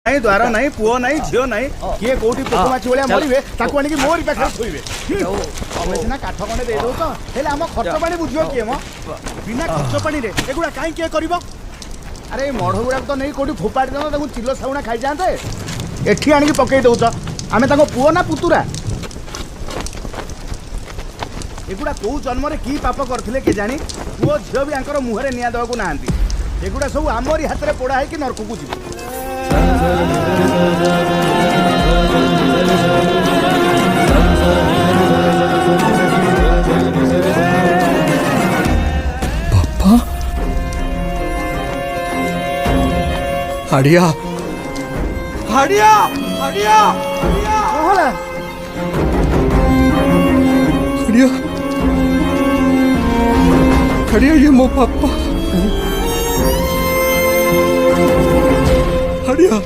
नहीं द्वार नहीं पुओ नहीं झील नहीं किए कोठी पोकमाछी भाया मरवे ताकू आनिक मोरी पाखे थोइबे तमे सिना काठ खंडे दे दो तो हेले हम खर्च पानी बुझियो किए म बिना खर्च पानी रे एगुडा काई किए करबो अरे मढ़ गुडा तो नहीं कोठी फोपाड़ी दो ताकू चिल्लो साउना खाई जाते एठी आनिक पकई दउछ आमे ताको पुओ ना पुतुरा एगुडा को जन्म रे की पाप करथिले के जानी पुओ झियो भी आंकर मुहरे निया दवा को नांती एगुडा सब आमरी हाथ रे पोड़ा है कि नरक को जीव बापा हाड़िया हाड़िया हाड़िया होला हाड़िया हाड़िया ये मो पापा हाड़िया